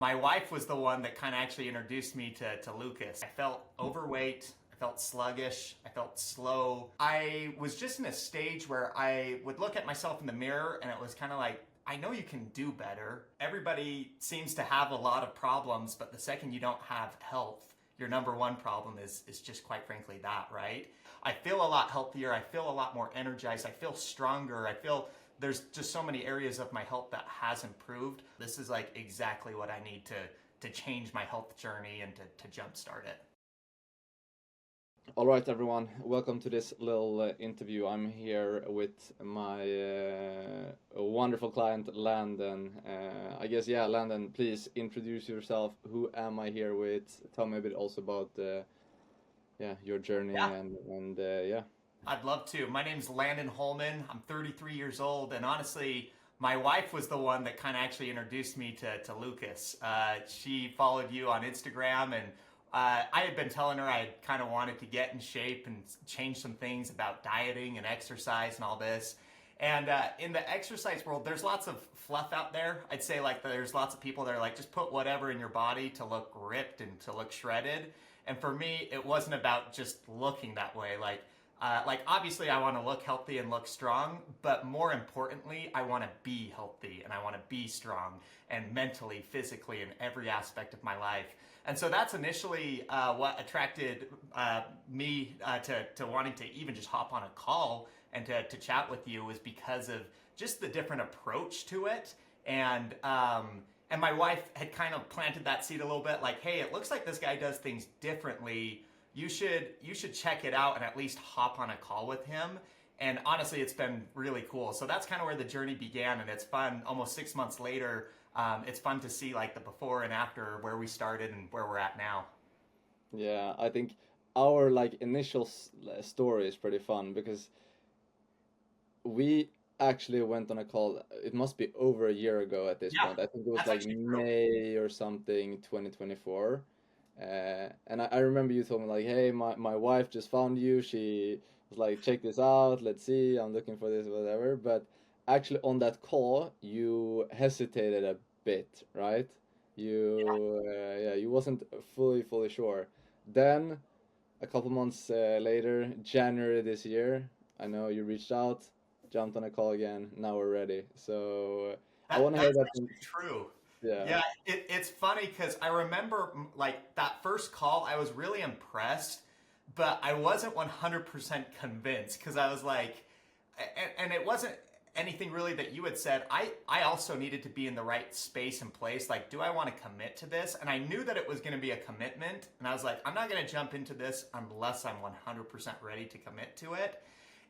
My wife was the one that kind of actually introduced me to Lucas. I felt overweight. I felt sluggish. I felt slow. I was just in a stage where I would look at myself in the mirror and it was kind of like, I know you can do better. Everybody seems to have a lot of problems, but the second you don't have health, your number one problem is just quite frankly that, right? I feel a lot healthier. I feel a lot more energized. I feel stronger. I feel there's just so many areas of my health that has improved. This is like exactly what I need to change my health journey and to jumpstart it. All right, everyone, welcome to this little interview. I'm here with my wonderful client, Landen. I guess, yeah, Landen, please introduce yourself. Who am I here with? Tell me a bit also about yeah, your journey Yeah, and yeah. I'd love to. My name's Landon Holman. I'm 33 years old, and honestly, my wife was the one that kind of actually introduced me to Lucas. She followed you on Instagram, and I had been telling her I kind of wanted to get in shape and change some things about dieting and exercise and all this. And in the exercise world, there's lots of fluff out there. I'd say like there's lots of people that are like, just put whatever in your body to look ripped and to look shredded. And for me, it wasn't about just looking that way. Like obviously, I want to look healthy and look strong, but more importantly, I want to be healthy and I want to be strong and mentally, physically, in every aspect of my life. And so that's initially what attracted me to wanting to even just hop on a call and to chat with you was because of just the different approach to it. And my wife had kind of planted that seed a little bit, like, hey, it looks like this guy does things differently. You should check it out and at least hop on a call with him. And honestly, it's been really cool. So that's kind of where the journey began, and it's fun. Almost 6 months later, it's fun to see like the before and after, where we started and where we're at now. Yeah, I think our like initial story is pretty fun because we actually went on a call. It must be over a year ago at this Yeah, point. I think it was that's like actually true. May or something, 2024. And I remember you told me like, hey, my wife just found you. She was like, check this out. Let's see. I'm looking for this, whatever. But actually, on that call, you hesitated a bit, right? Yeah, you wasn't fully sure. Then a couple months later, January this year, I know you reached out, jumped on a call again. Now we're ready. So I want to hear That's that. actually true. Yeah, Yeah, it's funny because I remember like that first call, I was really impressed, but I wasn't 100% convinced because I was like, and it wasn't anything really that you had said. I also needed to be in the right space and place. Like, do I want to commit to this? And I knew that it was going to be a commitment, and I was like, I'm not going to jump into this unless I'm 100% ready to commit to it.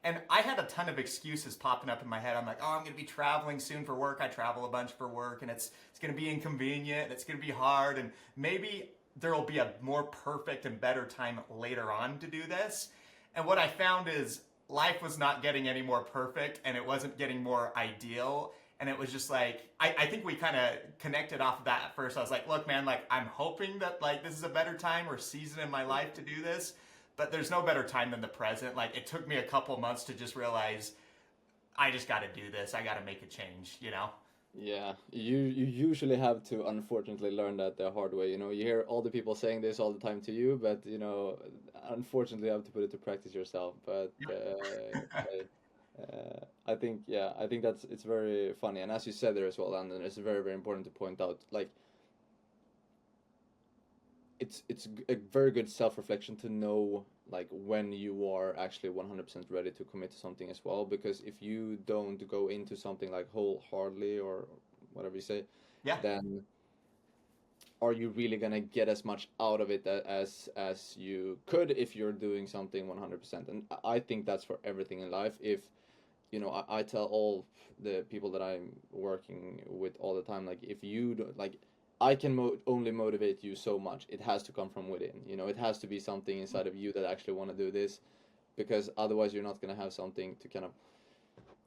And I had a ton of excuses popping up in my head. I'm like, oh, I'm going to be traveling soon for work. I travel a bunch for work, and it's going to be inconvenient, and it's going to be hard, and maybe there will be a more perfect and better time later on to do this. And what I found is life was not getting any more perfect, and it wasn't getting more ideal. And it was just like I think we kind of connected off of that at first. I was like, look, man, like I'm hoping that like this is a better time or season in my life to do this, but there's no better time than the present. Like it took me a couple months to just realize I just got to do this. I got to make a change, you know? yeah. You usually have to unfortunately learn that the hard way. You hear all the people saying this all the time to you, but unfortunately, you have to put it to practice yourself. But I think, yeah, I think it's very funny, and as you said there as well, and it's very important to point out, like it's a very good self-reflection to know like when you are actually 100% ready to commit to something as well, because if you don't go into something like wholeheartedly or whatever you say, Yeah. then are you really gonna get as much out of it as you could if you're doing something 100%? And I think that's for everything in life. If I tell all the people that I'm working with all the time, like if you don't like, I can only motivate you so much. It has to come from within. It has to be something inside of you that actually want to do this, because otherwise you're not gonna have something to kind of,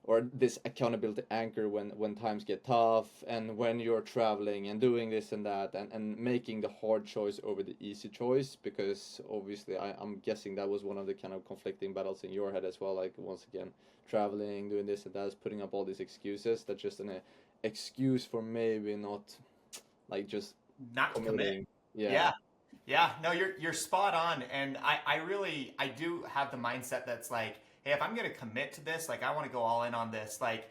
or this accountability anchor when times get tough, and when you're traveling and doing this and that, and making the hard choice over the easy choice, because obviously I'm guessing that was one of the kind of conflicting battles in your head as well, like once again traveling, doing this and that, is putting up all these excuses. That's just an excuse for maybe not like just not commit. committing. Yeah. Yeah. Yeah, no, you're spot on, and I really I do have the mindset that's like, hey, if I'm gonna commit to this, like I want to go all in on this, like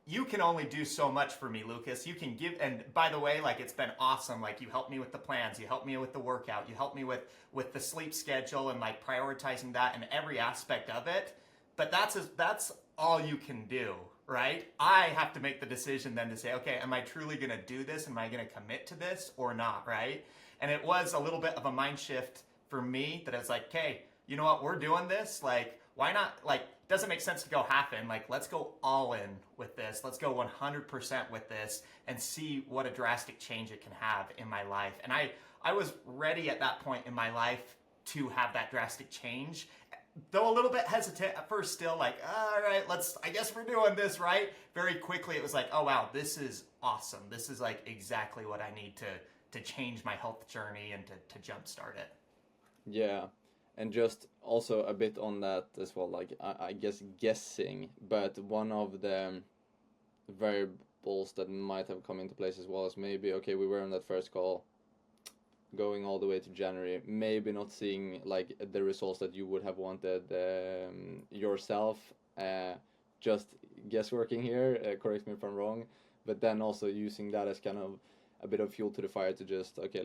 you can only do so much for me, Lucas. You can give, and by the way, like it's been awesome. Like you helped me with the plans, you helped me with the workout, you helped me with the sleep schedule and like prioritizing that and every aspect of it. But that's all you can do, right? I have to make the decision then to say, okay, am I truly gonna do this? Am I gonna commit to this or not, right? And it was a little bit of a mind shift for me that I was like, okay, you know what, we're doing this. Like, why not? Like, doesn't make sense to go half in. Like, let's go all in with this. Let's go 100% with this and see what a drastic change it can have in my life. And I was ready at that point in my life to have that drastic change. Though a little bit hesitant at first, still like, all right, I guess we're doing this, right? Very quickly, it was like, oh wow, this is awesome. This is like exactly what I need to change my health journey and to jumpstart it. Yeah, and just also a bit on that as well, like I guess guessing, but one of the variables that might have come into place as well is maybe, okay, we were on that first call going all the way to January, maybe not seeing like the results that you would have wanted yourself, just guessworking here, correct me if I'm wrong, but then also using that as kind of a bit of fuel to the fire to just, okay,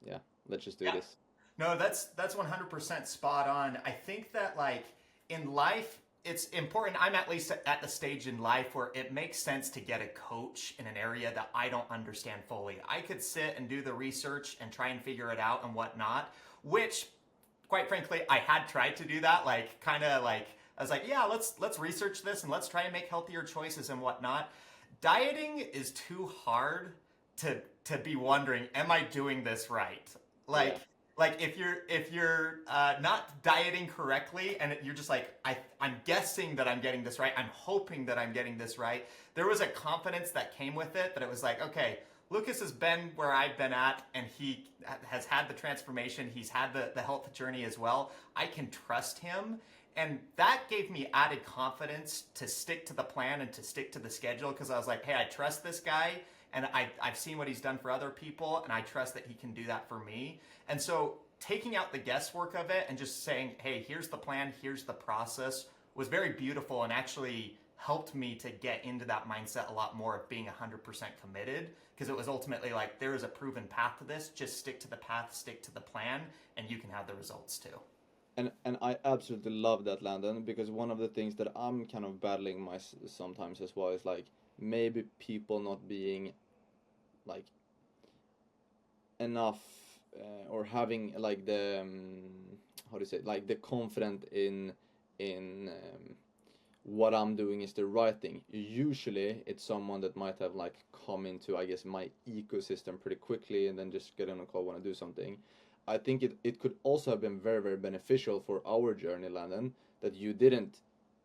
yeah, let's just do Yeah. this. No, that's 100% spot on. I think that like in life, it's important. I'm at least at the stage in life where it makes sense to get a coach in an area that I don't understand fully. I could sit and do the research and try and figure it out and whatnot, which quite frankly, I had tried to do that. Like kind of like I was like, yeah, let's research this and let's try and make healthier choices and whatnot. Dieting is too hard to be wondering, am I doing this right? Yeah. Like if you're not dieting correctly and you're just like I'm guessing that I'm getting this right, I'm hoping that I'm getting this right, there was a confidence that came with it that it was like, okay, Lucas has been where I've been at and he has had the transformation, he's had the health journey as well, I can trust him. And that gave me added confidence to stick to the plan and to stick to the schedule because I was like, hey, I trust this guy and I've seen what he's done for other people and I trust that he can do that for me. And so taking out the guesswork of it and just saying, hey, here's the plan, here's the process was very beautiful and actually helped me to get into that mindset a lot more of being 100% committed because it was ultimately like there is a proven path to this, just stick to the path, stick to the plan, and you can have the results too. And I absolutely love that, Landon, because one of the things that I'm kind of battling sometimes as well is like maybe people not being like enough, or having like the how do you say it? Like the confident in what I'm doing is the right thing. Usually it's someone that might have like come into, I guess, my ecosystem pretty quickly and then just get on a call, want to do something. I think it could also have been very, very beneficial for our journey, Landon, that you didn't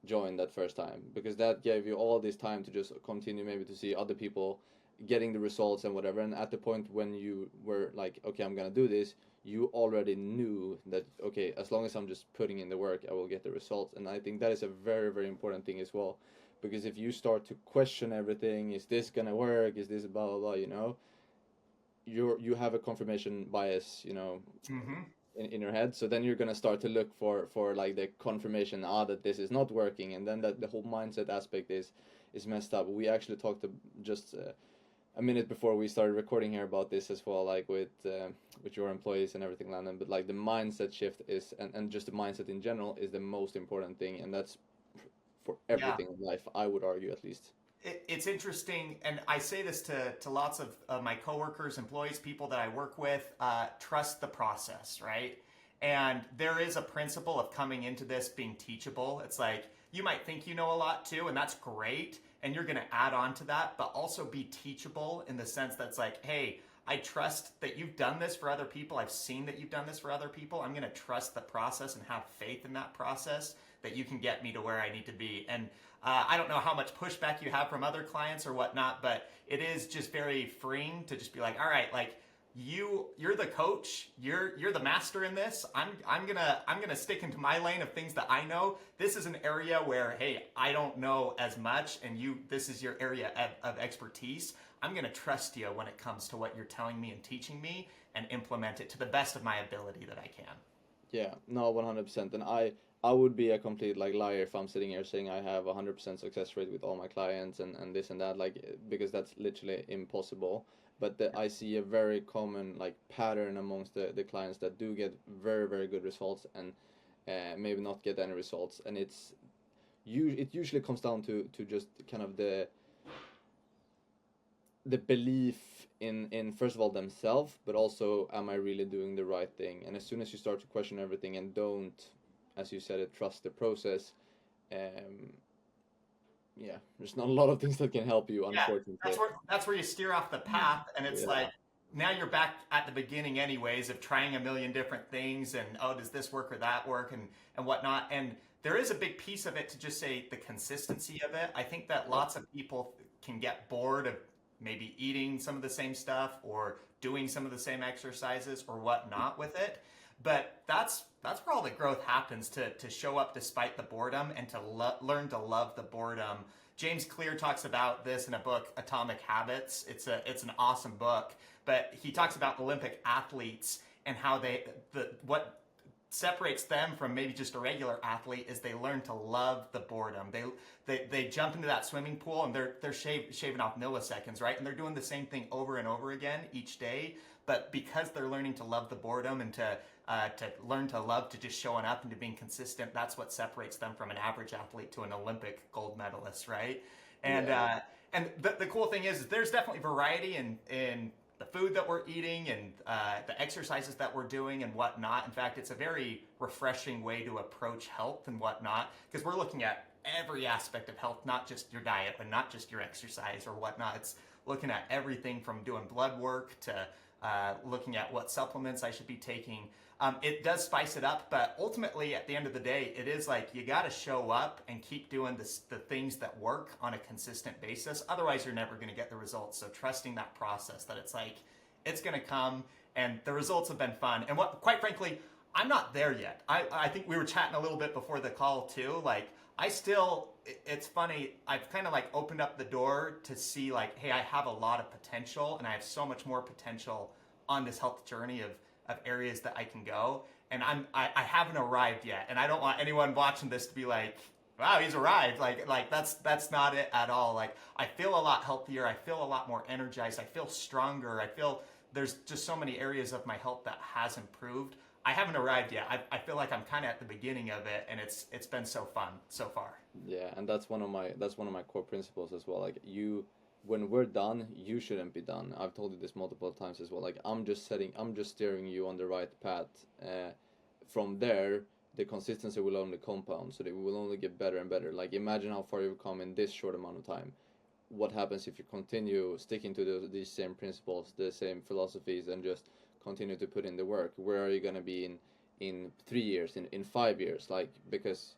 join that first time, because that gave you all this time to just continue, maybe to see other people getting the results and whatever. And at the point when you were like, okay, I'm gonna do this, you already knew that, okay, as long as I'm just putting in the work, I will get the results. And I think that is a very, very important thing as well, because if you start to question everything, is this gonna work, is this blah blah blah, you have a confirmation bias, Mm-hmm. in your head. So then you're gonna start to look for like the confirmation, that this is not working, and then that the whole mindset aspect is messed up. We actually talked to just a minute before we started recording here about this as well, like with your employees and everything, Landon. But like the mindset shift is, and just the mindset in general is the most important thing, and that's for Yeah. everything in life, I would argue, at least. It's interesting, and I say this to lots of my coworkers, employees, people that I work with. Trust the process, right? And there is a principle of coming into this being teachable. It's like you might think you know a lot too, and that's great, and you're going to add on to that, but also be teachable in the sense that's like, hey, I trust that you've done this for other people. I've seen that you've done this for other people. I'm going to trust the process and have faith in that process that you can get me to where I need to be. And I don't know how much pushback you have from other clients or whatnot, but it is just very freeing to just be like, all right, like you're the coach, you're the master in this. I'm gonna stick into my lane of things that I know. This is an area where, hey, I don't know as much, and this is your area of expertise. I'm gonna trust you when it comes to what you're telling me and teaching me, and implement it to the best of my ability that I can. Yeah, no, 100%. And I would be a complete like liar if I'm sitting here saying I have 100% success rate with all my clients and this and that, like, because that's literally impossible. But I see a very common like pattern amongst the clients that do get very, very good results and maybe not get any results. And it usually comes down to just kind of the belief in first of all themselves, but also, am I really doing the right thing? And as soon as you start to question everything and don't, as you said, trust the process, yeah, there's not a lot of things that can help you, Yeah, unfortunately. that's where you steer off the path, and it's Yeah. like now you're back at the beginning anyways of trying a million different things, and oh, does this work or that work, and whatnot. And there is a big piece of it to just say the consistency of it. I think that lots of people can get bored of maybe eating some of the same stuff or doing some of the same exercises or whatnot with it. But that's where all the growth happens, to show up despite the boredom and to learn to love the boredom. James Clear talks about this in a book, Atomic Habits. It's an awesome book, but he talks about Olympic athletes and how what separates them from maybe just a regular athlete is they learn to love the boredom. They jump into that swimming pool and they're shaving off milliseconds, right? And they're doing the same thing over and over again each day. But because they're learning to love the boredom and to learn to love to just showing up and to being consistent, that's what separates them from an average athlete to an Olympic gold medalist, right? And Yeah. And the cool thing is there's definitely variety in the food that we're eating and the exercises that we're doing and whatnot. In fact, it's a very refreshing way to approach health and whatnot, because we're looking at every aspect of health, not just your diet, but not just your exercise or whatnot. It's looking at everything from doing blood work to looking at what supplements I should be taking. It does spice it up, but ultimately at the end of the day, it is like you got to show up and keep doing the things that work on a consistent basis. Otherwise, you're never going to get the results. So trusting that process, that it's like, it's going to come, and the results have been fun. And quite frankly, I'm not there yet. I think we were chatting a little bit before the call too. Like, it's funny, I've kind of like opened up the door to see like, hey, I have a lot of potential, and I have so much more potential on this health journey of areas that I can go. And I haven't arrived yet. And I don't want anyone watching this to be like, wow, he's arrived. Like that's not it at all. Like, I feel a lot healthier. I feel a lot more energized. I feel stronger. I feel there's just so many areas of my health that has improved. I haven't arrived yet. I feel like I'm kind of at the beginning of it, and it's been so fun so far. Yeah, and that's one of my core principles as well. Like, when we're done, you shouldn't be done. I've told you this multiple times as well. Like, I'm just steering you on the right path. From there, the consistency will only compound, so that we will only get better and better. Like, imagine how far you've come in this short amount of time. What happens if you continue sticking to these same principles, the same philosophies, and just continue to put in the work? Where are you gonna be in 3 years, in 5 years? Like, because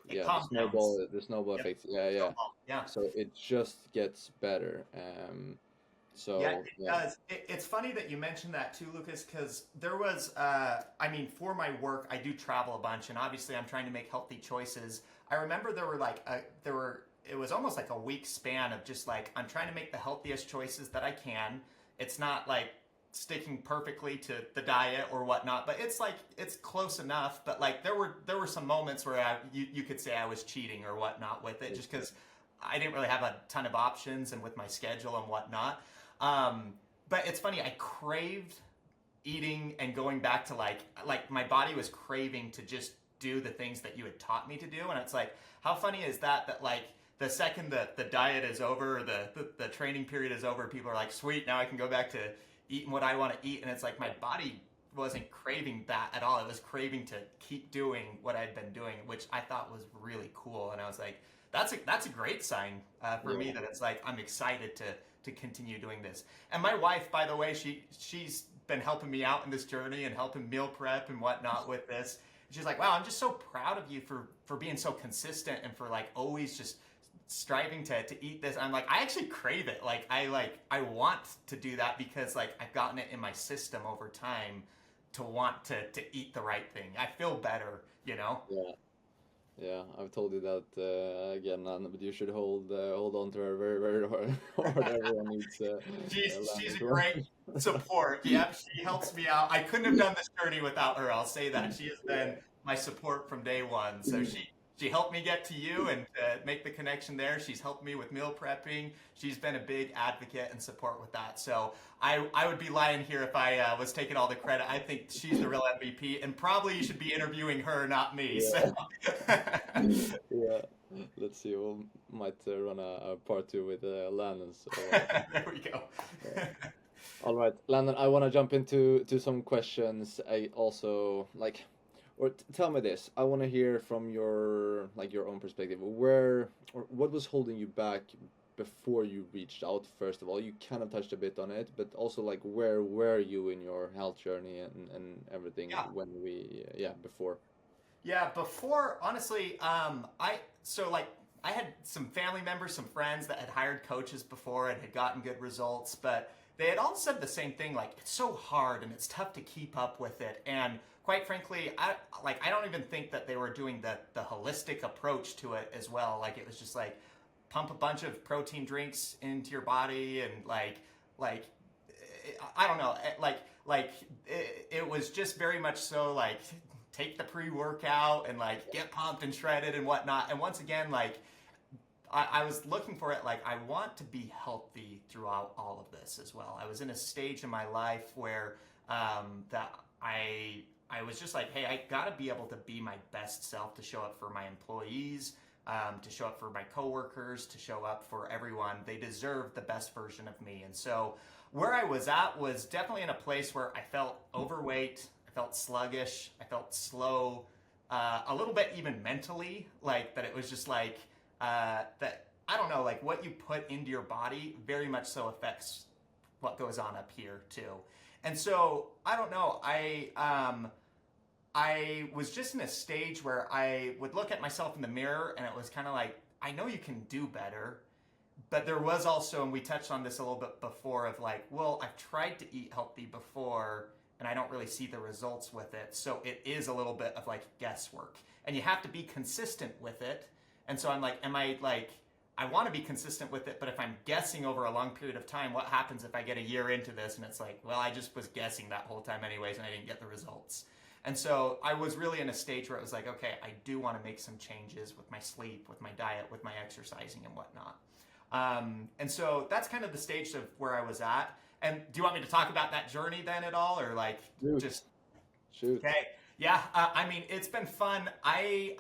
It yeah, compounds. the snowball Yep. effect. Yeah. Yeah. So it just gets better. Yeah, So it yeah, does. It's funny that you mentioned that too, Lucas, because there was, I mean, for my work, I do travel a bunch, and obviously I'm trying to make healthy choices. I remember it was almost like a week span of just like, I'm trying to make the healthiest choices that I can. It's not like sticking perfectly to the diet or whatnot, but it's like, it's close enough. But like, there were some moments where you could say I was cheating or whatnot with it, just because I didn't really have a ton of options and with my schedule and whatnot. But it's funny, I craved eating and going back to like my body was craving to just do the things that you had taught me to do. And it's like, how funny is that like the second that the diet is over, the training period is over, people are like, sweet, now I can go back to eating what I want to eat. And it's like, my body wasn't craving that at all. It was craving to keep doing what I'd been doing, which I thought was really cool. And I was like, that's a great sign for me, that it's like, I'm excited to continue doing this. And my wife, by the way, she's been helping me out in this journey and helping meal prep and whatnot with this. She's like, wow, I'm just so proud of you for being so consistent and for like always just striving to eat this. I'm like, I actually crave it. I want to do that because like I've gotten it in my system over time to want to eat the right thing. I feel better, you know? Yeah. Yeah, I've told you that again, Anna, but you should hold on to her very, very hard. Everyone needs She's Landen a as well. great support. Yep, she helps me out. I couldn't have done this journey without her. I'll say that. She has been my support from day one. So she helped me get to you and make the connection there. She's helped me with meal prepping. She's been a big advocate and support with that. So I would be lying here if I was taking all the credit. I think she's the real MVP, and probably you should be interviewing her, not me. So. Yeah, yeah. Let's see. We might run a part two with Landon. So, There we go. yeah. All right, Landon. I want to jump into some questions. I also like, or tell me this. I want to hear from your your own perspective. Where or what was holding you back before you reached out? First of all, you kind of touched a bit on it, but also like where were you in your health journey and everything Yeah. when we yeah before. Yeah, before honestly, I had some family members, some friends that had hired coaches before and had gotten good results, but they had all said the same thing, like it's so hard and it's tough to keep up with it. And quite frankly, I don't even think that they were doing the holistic approach to it as well. Like it was just like pump a bunch of protein drinks into your body and like I don't know, it was just very much so like take the pre-workout and like get pumped and shredded and whatnot. And once again, like I was looking for it, like I want to be healthy throughout all of this as well. I was in a stage in my life where that I was just like, hey, I got to be able to be my best self, to show up for my employees, to show up for my coworkers, to show up for everyone. They deserve the best version of me. And so where I was at was definitely in a place where I felt overweight, I felt sluggish, I felt slow, a little bit even mentally, like that it was just like that, I don't know, like what you put into your body very much so affects what goes on up here too. And so I don't know, I was just in a stage where I would look at myself in the mirror and it was kind of like, I know you can do better. But there was also, and we touched on this a little bit before, of like, well, I've tried to eat healthy before and I don't really see the results with it. So it is a little bit of like guesswork. And you have to be consistent with it. And so I'm like, I want to be consistent with it, but if I'm guessing over a long period of time, what happens if I get a year into this and it's like, well, I just was guessing that whole time anyways and I didn't get the results. And so I was really in a stage where it was like, okay, I do want to make some changes with my sleep, with my diet, with my exercising and whatnot. And so that's kind of the stage of where I was at. And do you want me to talk about that journey then at all, or like Shoot. just Shoot. okay? Yeah, I mean it's been fun. I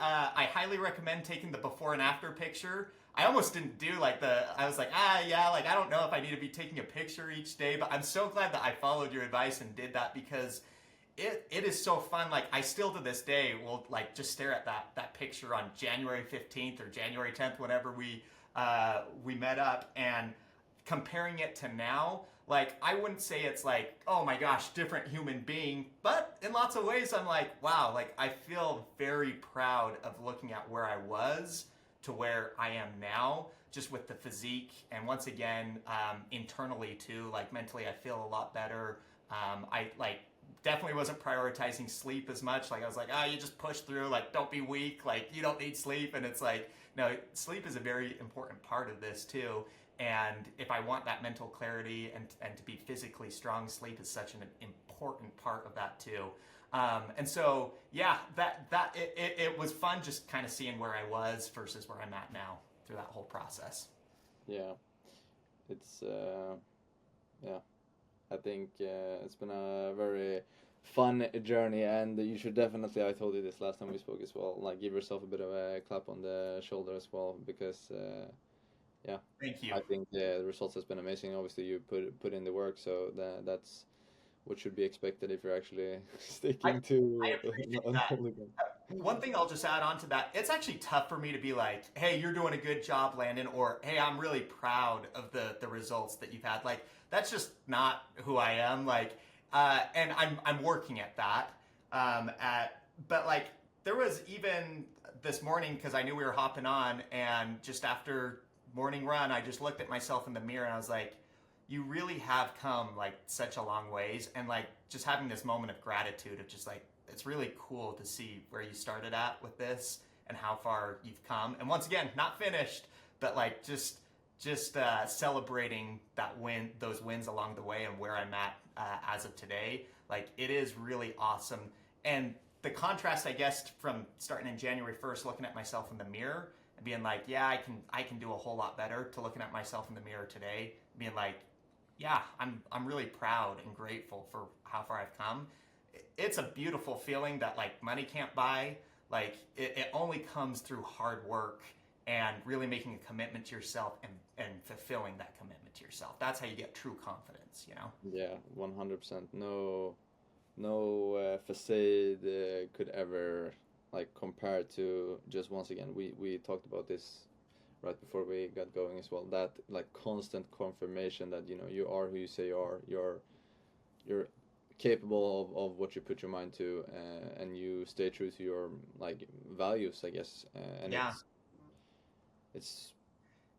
highly recommend taking the before and after picture. I almost didn't do like I was like yeah, like I don't know if I need to be taking a picture each day, but I'm so glad that I followed your advice and did that because it is so fun. Like I still to this day will like just stare at that picture on January 15th or January 10th whenever we met up and comparing it to now, like I wouldn't say it's like, oh my gosh, different human being, but in lots of ways I'm like, wow, like I feel very proud of looking at where I was to where I am now, just with the physique. And once again, internally too, like mentally I feel a lot better. I like definitely wasn't prioritizing sleep as much. Like I was like, you just push through, like don't be weak, like you don't need sleep. And it's like, no, sleep is a very important part of this too. And if I want that mental clarity and to be physically strong, sleep is such an important part of that too. And so, yeah, it was fun just kind of seeing where I was versus where I'm at now through that whole process. Yeah, it's yeah. I think it's been a very fun journey, and you should definitely. I told you this last time we spoke as well. Like, give yourself a bit of a clap on the shoulder as well, because yeah, Thank you. I think the results has been amazing. Obviously, you put in the work, so that's what should be expected if you're actually I, sticking I to appreciate an that. hooligan. One thing I'll just add on to that, it's actually tough for me to be like, hey, you're doing a good job, Landon, or hey, I'm really proud of the results that you've had. Like, that's just not who I am. Like, and I'm working at that. But like, there was even this morning, because I knew we were hopping on, and just after morning run, I just looked at myself in the mirror and I was like, you really have come like such a long ways. And like just having this moment of gratitude of just like, it's really cool to see where you started at with this and how far you've come. And once again, not finished, but like just celebrating those wins along the way and where I'm at as of today. Like it is really awesome. And the contrast, I guess, from starting in January 1st, looking at myself in the mirror and being like, yeah, I can do a whole lot better, to looking at myself in the mirror today, being like, yeah, I'm really proud and grateful for how far I've come. It's a beautiful feeling that like money can't buy. Like it only comes through hard work and really making a commitment to yourself and fulfilling that commitment to yourself. That's how you get true confidence, you know? Yeah, 100%. No facade could ever like compare to, just once again, we talked about this right before we got going as well, that like constant confirmation that you are who you say you are, you're capable of what you put your mind to, and you stay true to your like values, I guess, and Yeah. it's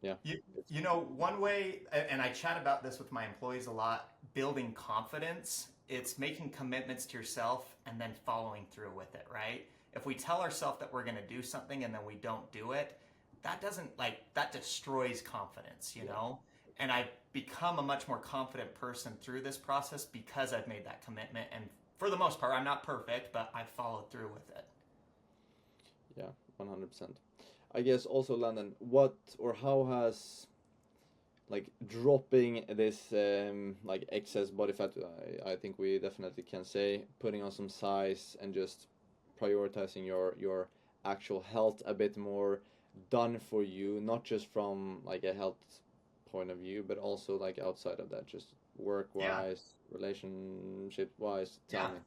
yeah, You, it's you know, one way, and I chat about this with my employees a lot, building confidence, it's making commitments to yourself and then following through with it, right? If we tell ourselves that we're going to do something and then we don't do it, that destroys confidence, you yeah. know? And I've become a much more confident person through this process because I've made that commitment. And for the most part, I'm not perfect, but I've followed through with it. Yeah, 100%. I guess also, Landen, what or how has like dropping this like excess body fat, I think we definitely can say, putting on some size and just prioritizing your actual health a bit more, done for you, not just from like a health point of view, but also like outside of that, just work Yeah, wise, relationship wise. Tell yeah. me.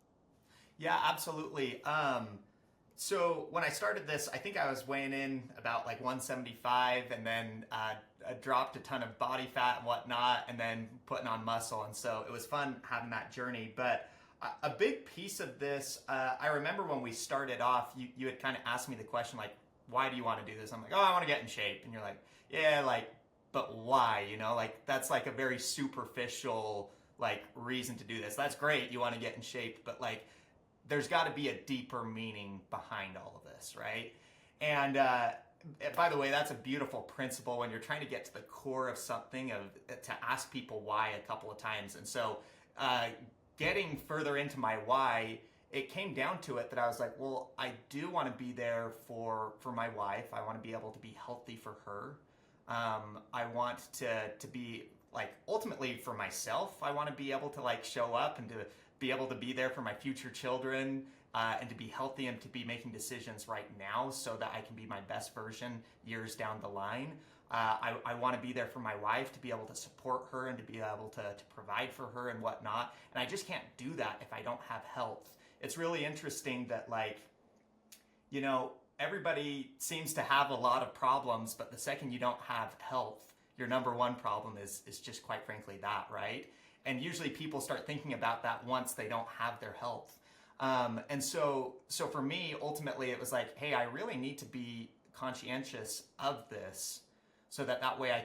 Yeah, absolutely. So when I started this, I think I was weighing in about like 175, and then I dropped a ton of body fat and whatnot, and then putting on muscle. And so it was fun having that journey. But a big piece of this, I remember when we started off, you had kind of asked me the question, like, why do you want to do this? I'm like, oh, I want to get in shape. And you're like, yeah, like, but why? You know, like that's like a very superficial like reason to do this. That's great. You want to get in shape, but like there's got to be a deeper meaning behind all of this, right? And by the way, that's a beautiful principle when you're trying to get to the core of something, of to ask people why a couple of times. And so, getting further into my why, it came down to it that I was like, well, I do want to be there for my wife. I want to be able to be healthy for her. I want to be like ultimately for myself. I want to be able to like show up and to be able to be there for my future children, and to be healthy and to be making decisions right now so that I can be my best version years down the line. I want to be there for my wife, to be able to support her and to be able to provide for her and whatnot. And I just can't do that if I don't have health. It's really interesting that like, you know, everybody seems to have a lot of problems, but the second you don't have health, your number one problem is just quite frankly that, right? And usually people start thinking about that once they don't have their health. And so for me, ultimately, it was like, hey, I really need to be conscientious of this, so that way I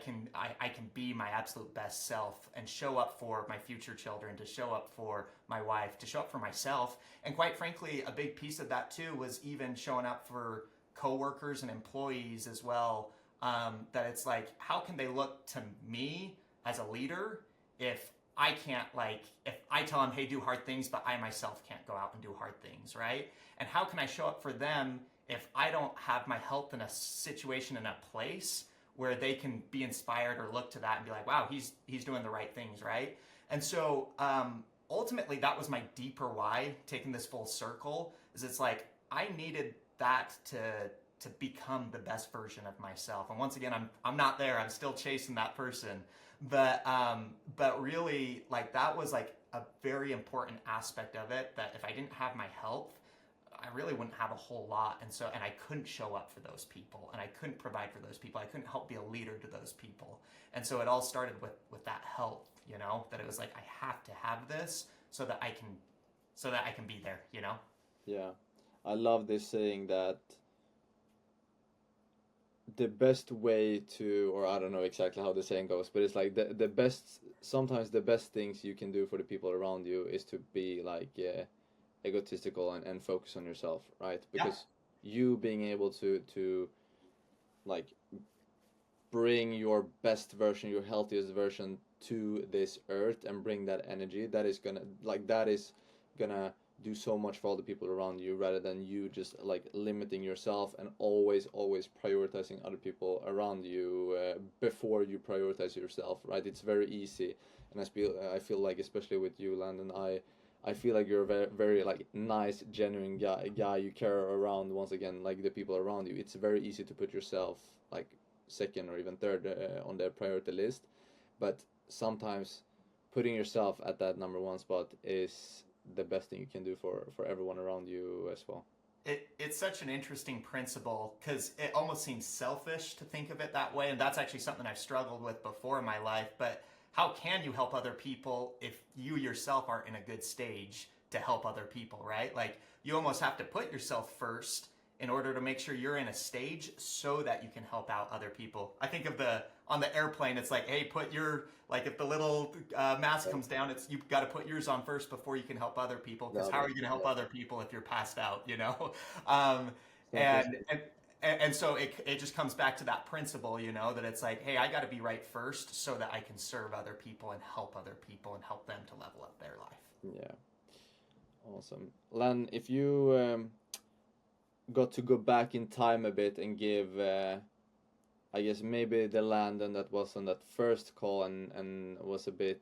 can be my absolute best self and show up for my future children, to show up for my wife, to show up for myself. And quite frankly, a big piece of that too was even showing up for coworkers and employees as well. That it's like, how can they look to me as a leader if I can't, like, if I tell them, hey, do hard things, but I myself can't go out and do hard things, right? And how can I show up for them if I don't have my health in a situation, in a place where they can be inspired or look to that and be like, wow, he's doing the right things, right? And so ultimately, that was my deeper why, taking this full circle, is it's like I needed that to become the best version of myself. And once again, I'm not there. I'm still chasing that person. But really, like, that was like a very important aspect of it, that if I didn't have my health, I really wouldn't have a whole lot. And I couldn't show up for those people, and I couldn't provide for those people. I couldn't help be a leader to those people. And so it all started with that health, you know, that it was like, I have to have this so that I can be there, you know? Yeah, I love this saying that the best way to, or I don't know exactly how the saying goes, but it's like the best, sometimes the best things you can do for the people around you is to be like egotistical and focus on yourself, right? Yeah. Because you being able to like bring your best version, your healthiest version to this earth and bring that energy, that is gonna do so much for all the people around you, rather than you just like limiting yourself and always prioritizing other people around you before you prioritize yourself, right? It's very easy, and I feel like, especially with you, Landon, I feel like you're a very, very like nice, genuine guy. You care around, once again, like the people around you. It's very easy to put yourself like second or even third on the priority list, but sometimes putting yourself at that number one spot is the best thing you can do for everyone around you as well. It's such an interesting principle because it almost seems selfish to think of it that way. And that's actually something I've struggled with before in my life. But how can you help other people if you yourself aren't in a good stage to help other people, right? Like you almost have to put yourself first in order to make sure you're in a stage so that you can help out other people. I think of on the airplane, it's like, hey, put your, like if the little mask comes down, it's you've got to put yours on first before you can help other people. Because No, how are but you going to help yeah, other people if you're passed out, you know? Um, and, selflessness. and and so it just comes back to that principle, you know, that it's like, hey, I got to be right first so that I can serve other people and help other people and help them to level up their life. Yeah, awesome. Len, if you got to go back in time a bit and give I guess maybe the Landon that was on that first call and was a bit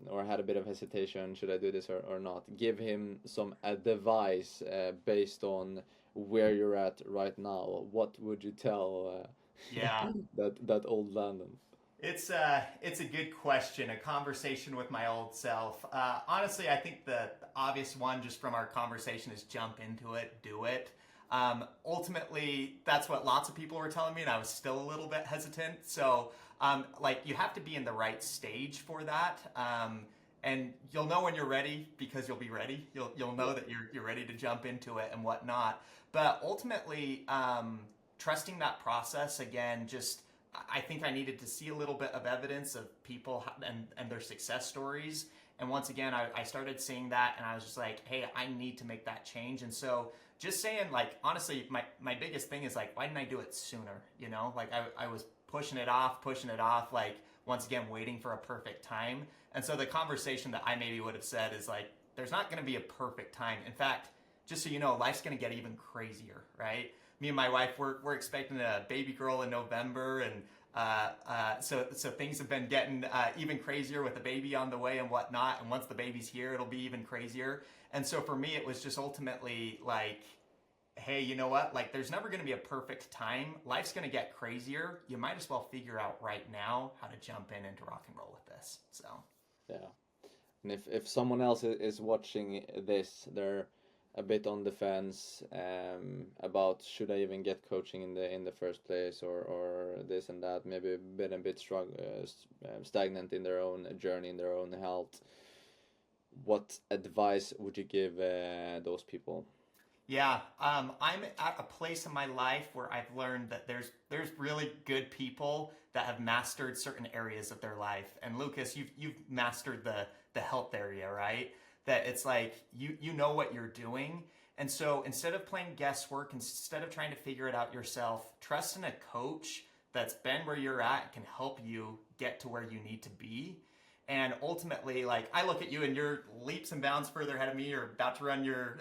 or had a bit of hesitation, should I do this or not? Give him some advice based on where you're at right now. What would you tell Yeah. that old Landon? It's a good question. A conversation with my old self. Honestly, I think the obvious one, just from our conversation, is jump into it, do it. Ultimately, that's what lots of people were telling me, and I was still a little bit hesitant. So, like, you have to be in the right stage for that. And you'll know when you're ready because you'll be ready. You'll know Yeah, that you're ready to jump into it and whatnot. But ultimately, trusting that process again, just I think I needed to see a little bit of evidence of people and their success stories. And once again, I started seeing that and I was just like, hey, I need to make that change. And so just saying, like, honestly, my biggest thing is like, why didn't I do it sooner? You know, like I was pushing it off, like, once again, waiting for a perfect time. And so the conversation that I maybe would have said is like, there's not going to be a perfect time. In fact, just so you know, life's going to get even crazier, right? Me and my wife, we're expecting a baby girl in November, and so things have been getting even crazier with the baby on the way and whatnot. And once the baby's here, it'll be even crazier. And so for me, it was just ultimately like, hey, you know what? Like, there's never going to be a perfect time. Life's going to get crazier. You might as well figure out right now how to jump in and to rock and roll with this. So. yeah. And if someone else is watching this, they're a bit on the fence about should I even get coaching in the first place, or this and that, maybe been a bit stagnant in their own journey, in their own health. What advice would you give those people? Yeah, I'm at a place in my life where I've learned that there's really good people that have mastered certain areas of their life. And Lucas, you've mastered the health area, right? That it's like you know what you're doing. And so instead of playing guesswork, instead of trying to figure it out yourself, trust in a coach that's been where you're at and can help you get to where you need to be. And ultimately, like, I look at you and you're leaps and bounds further ahead of me. You're about to run your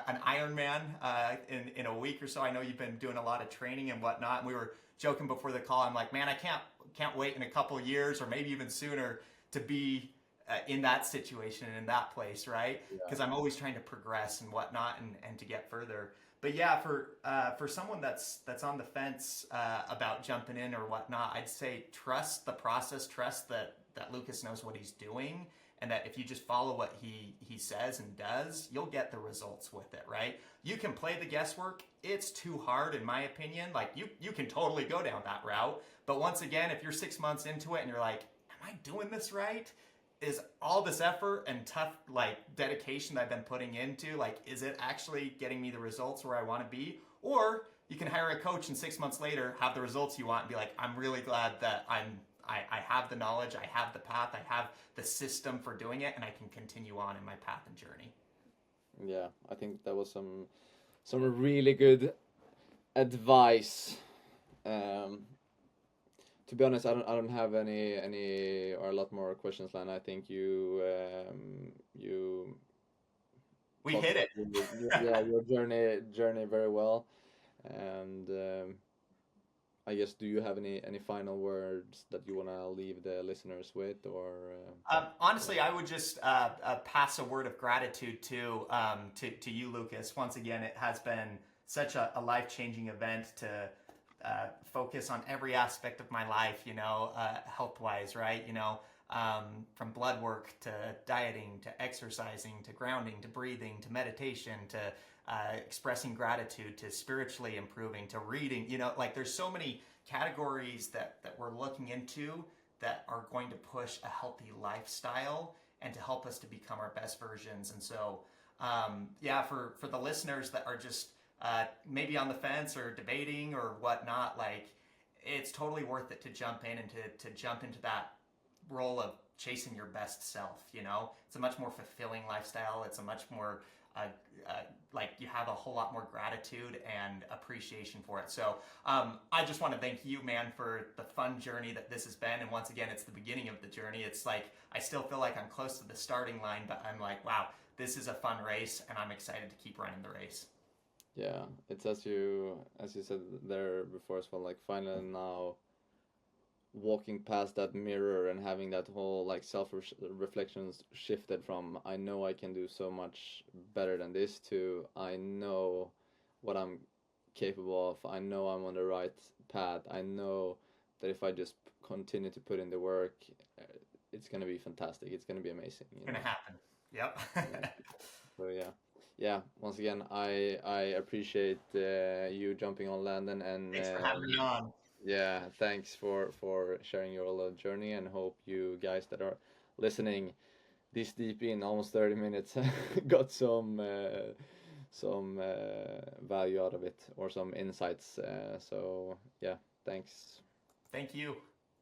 an Ironman in a week or so. I know you've been doing a lot of training and whatnot. And we were joking before the call. I'm like, man, I can't wait in a couple of years or maybe even sooner to be in that situation and in that place, right? Yeah. Because I'm always trying to progress and whatnot and to get further. But yeah, for someone that's on the fence about jumping in or whatnot, I'd say trust the process, trust that Lucas knows what he's doing, and that if you just follow what he says and does, you'll get the results with it, right? You can play the guesswork. It's too hard, in my opinion. Like, you can totally go down that route. But once again, if you're 6 months into it and you're like, am I doing this right? is all this effort and tough like dedication that I've been putting into, like, is it actually getting me the results where I want to be? Or you can hire a coach and 6 months later have the results you want and be like, I'm really glad that I have the knowledge, I have the path, I have the system for doing it, and I can continue on in my path and journey. Yeah, I think that was some really good advice. Um, to be honest, I don't have any or a lot more questions, Lan. I think you We talked hit about it. your journey very well, and I guess, do you have any final words that you wanna leave the listeners with, or Honestly, I would just pass a word of gratitude to you, Lucas. Once again, it has been such a life changing event to focus on every aspect of my life. Health wise, right? From blood work to dieting to exercising to grounding to breathing to meditation to expressing gratitude to spiritually improving to reading. Like there's so many categories that we're looking into that are going to push a healthy lifestyle and to help us to become our best versions. And so, yeah, for the listeners that are just maybe on the fence or debating or whatnot, like it's totally worth it to jump in and to jump into that role of chasing your best self. It's a much more fulfilling lifestyle. It's a much more uh, uh, like you have a whole lot more gratitude and appreciation for it. So I just want to thank you, man, for the fun journey that this has been. And once again, it's the beginning of the journey. It's like I still feel like I'm close to the starting line, but I'm like, wow, this is a fun race, and I'm excited to keep running the race. yeah, it's as you said there before as well, like finally now walking past that mirror and having that whole like self reflections shifted from I know I can do so much better than this to I know what I'm capable of. I know I'm on the right path. I know that if I just continue to put in the work, uh, it's gonna be fantastic. It's gonna be amazing. It's gonna happen. Yep. Yeah. So yeah, yeah. Once again, I appreciate you jumping on Landen, and Thanks for having me on. yeah, thanks for sharing your little journey, and hope you guys that are listening this deep in almost 30 minutes got some value out of it or some insights. So yeah, thanks. Thank you.